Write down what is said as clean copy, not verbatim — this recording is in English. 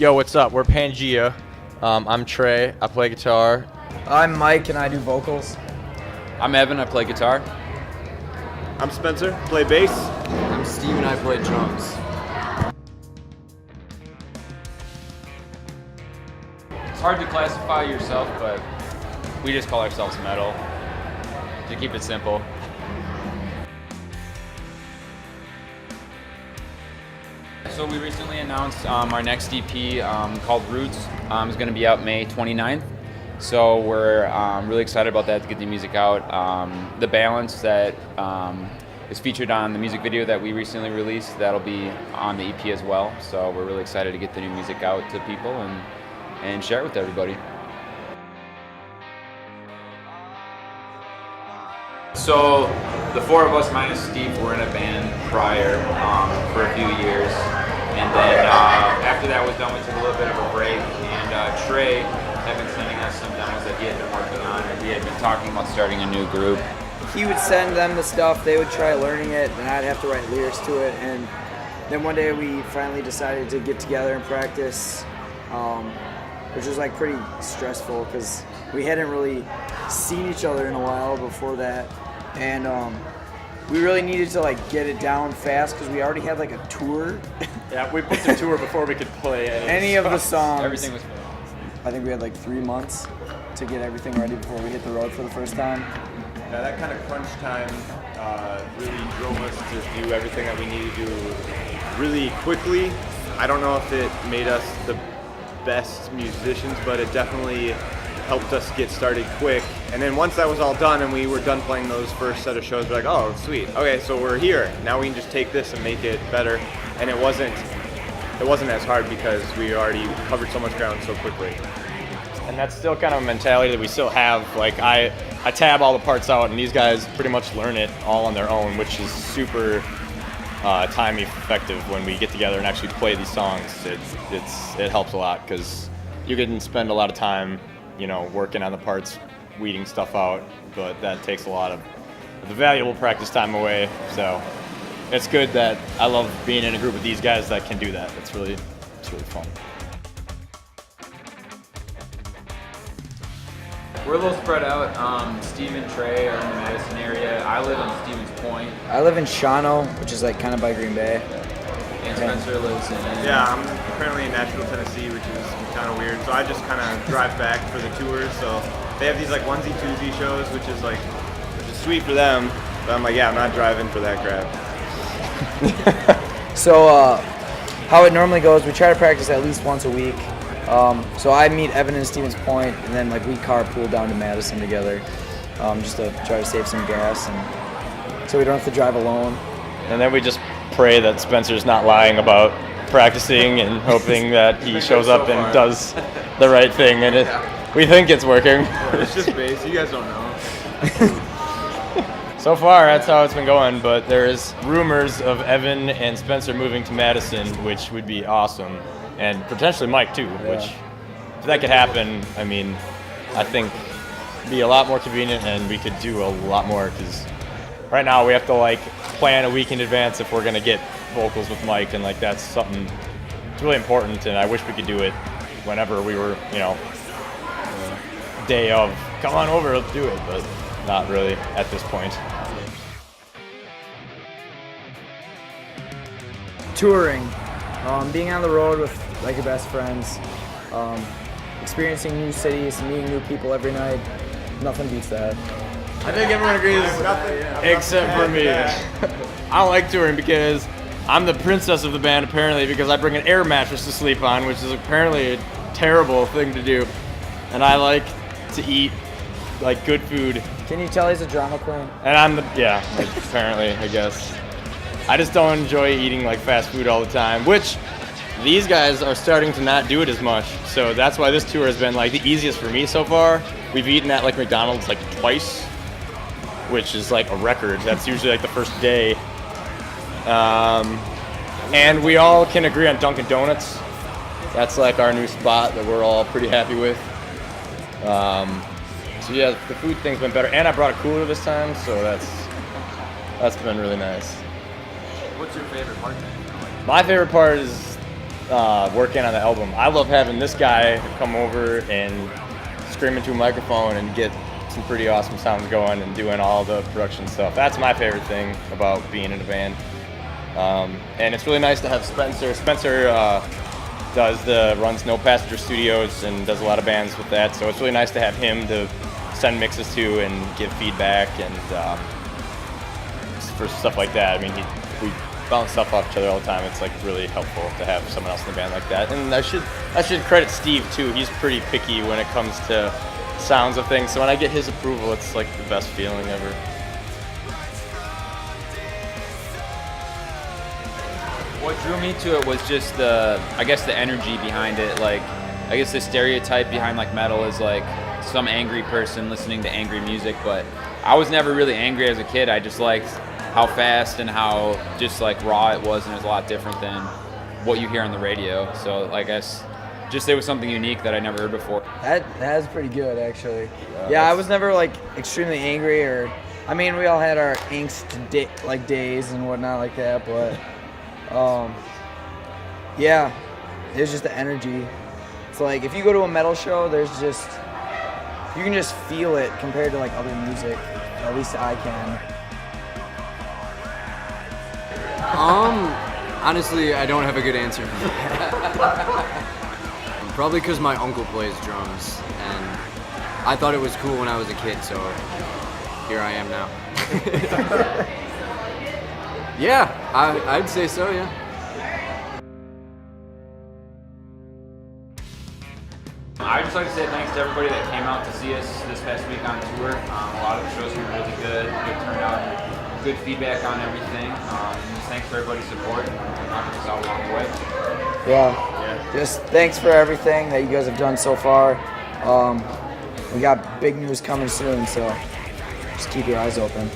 Yo, what's up? We're Pangaea. I'm Trey. I play guitar. I'm Mike, and I do vocals. I'm Evan. I play guitar. I'm Spencer. Play bass. I'm Steven. I play drums. It's hard to classify yourself, but we just call ourselves metal to keep it simple. So we recently announced our next EP called Roots. Is going to be out May 29th. So we're really excited about that, to get the music out. The Balance that is featured on the music video that we recently released, that'll be on the EP as well. So we're really excited to get the new music out to people and share it with everybody. So the four of us minus Steve were in a band prior for a few years, and then after that was done, we took a little bit of a break, and Trey had been sending us some demos that he had been working on, or he had been talking about starting a new group. He would send them the stuff, they would try learning it, and I'd have to write lyrics to it. And then one day we finally decided to get together and practice, which was like pretty stressful because we hadn't really seen each other in a while before that. And we really needed to like get it down fast because we already had like a tour. Yeah, we booked a tour before we could play any of the songs. Everything was fun. I think we had like 3 months to get everything ready before we hit the road for the first time. Yeah, that kind of crunch time really drove us to do everything that we needed to do really quickly. I don't know if it made us the best musicians, but it definitely helped us get started quick. And then once that was all done and we were done playing those first set of shows, we're like, oh, sweet. Okay, so we're here. Now we can just take this and make it better. And it wasn't as hard because we already covered so much ground so quickly. And that's still kind of a mentality that we still have. Like I tab all the parts out, and these guys pretty much learn it all on their own, which is super time effective when we get together and actually play these songs. It helps a lot because you can spend a lot of time, working on the parts, weeding stuff out, but that takes a lot of the valuable practice time away. So it's good that I love being in a group with these guys that can do that. It's really fun. We're a little spread out. Steve and Trey are in the Madison area. I live on Stevens Point. I live in Shawano, which is like kind of by Green Bay. And Spencer lives in... Yeah, I'm currently in Nashville, Tennessee, which is kind of weird. So I just kind of drive back for the tours. So they have these like onesie-twosie shows, which is sweet for them. But I'm like, yeah, I'm not driving for that crap. So how it normally goes, we try to practice at least once a week. So I meet Evan in Stevens Point, and then like we carpool down to Madison together, just to try to save some gas, and so we don't have to drive alone. And then we just pray that Spencer's not lying about practicing and hoping that he shows up and does the right thing. And we think it's working. It's just bass. You guys don't know. So far, that's how it's been going, but there's rumors of Evan and Spencer moving to Madison, which would be awesome. And potentially Mike, too, which, if that could happen, I mean, I think it'd be a lot more convenient and we could do a lot more, because right now we have to, plan a week in advance if we're going to get vocals with Mike, and, that's something, it's really important, and I wish we could do it whenever we were, day of, come on over, let's do it, but not really at this point. Touring, being on the road with your best friends, experiencing new cities, meeting new people every night, nothing beats that. I think everyone agrees, except for me. I don't like touring because I'm the princess of the band, apparently, because I bring an air mattress to sleep on, which is apparently a terrible thing to do. And I like to eat good food. Can you tell he's a drama queen? And apparently, I guess. I just don't enjoy eating fast food all the time, which these guys are starting to not do it as much. So that's why this tour has been the easiest for me so far. We've eaten at McDonald's twice, which is a record. That's usually the first day. And we all can agree on Dunkin' Donuts. That's our new spot that we're all pretty happy with. So yeah, the food thing's been better, and I brought a cooler this time, so that's been really nice. What's your favorite part? My favorite part is working on the album. I love having this guy come over and scream into a microphone and get some pretty awesome sounds going and doing all the production stuff. That's my favorite thing about being in a band. And it's really nice to have Spencer. Spencer runs No Passenger Studios and does a lot of bands with that. So it's really nice to have him to send mixes to and give feedback and for stuff like that. I mean, we bounce stuff off each other all the time. It's like really helpful to have someone else in the band like that. And I should credit Steve too. He's pretty picky when it comes to sounds of things. So when I get his approval, it's like the best feeling ever. What drew me to it was just the energy behind it. Like, I guess the stereotype behind like metal is like some angry person listening to angry music, but I was never really angry as a kid. I just liked how fast and how just like raw it was, and it was a lot different than what you hear on the radio. So I guess just there was something unique that I never heard before. That's pretty good, actually. Yeah, I was never like extremely angry, or I mean, we all had our angst days and whatnot like that, but yeah, there's just the energy. It's like if you go to a metal show, you can just feel it compared to like other music. At least I can. Honestly, I don't have a good answer. Probably because my uncle plays drums, and I thought it was cool when I was a kid, so here I am now. Yeah, I'd say so, yeah. I'd just like to say thanks to everybody that came out to see us this past week on tour. A lot of the shows were really good turnout, good feedback on everything. Just thanks for everybody's support and knocking us out along the way. Yeah, just thanks for everything that you guys have done so far. We got big news coming soon, so just keep your eyes open.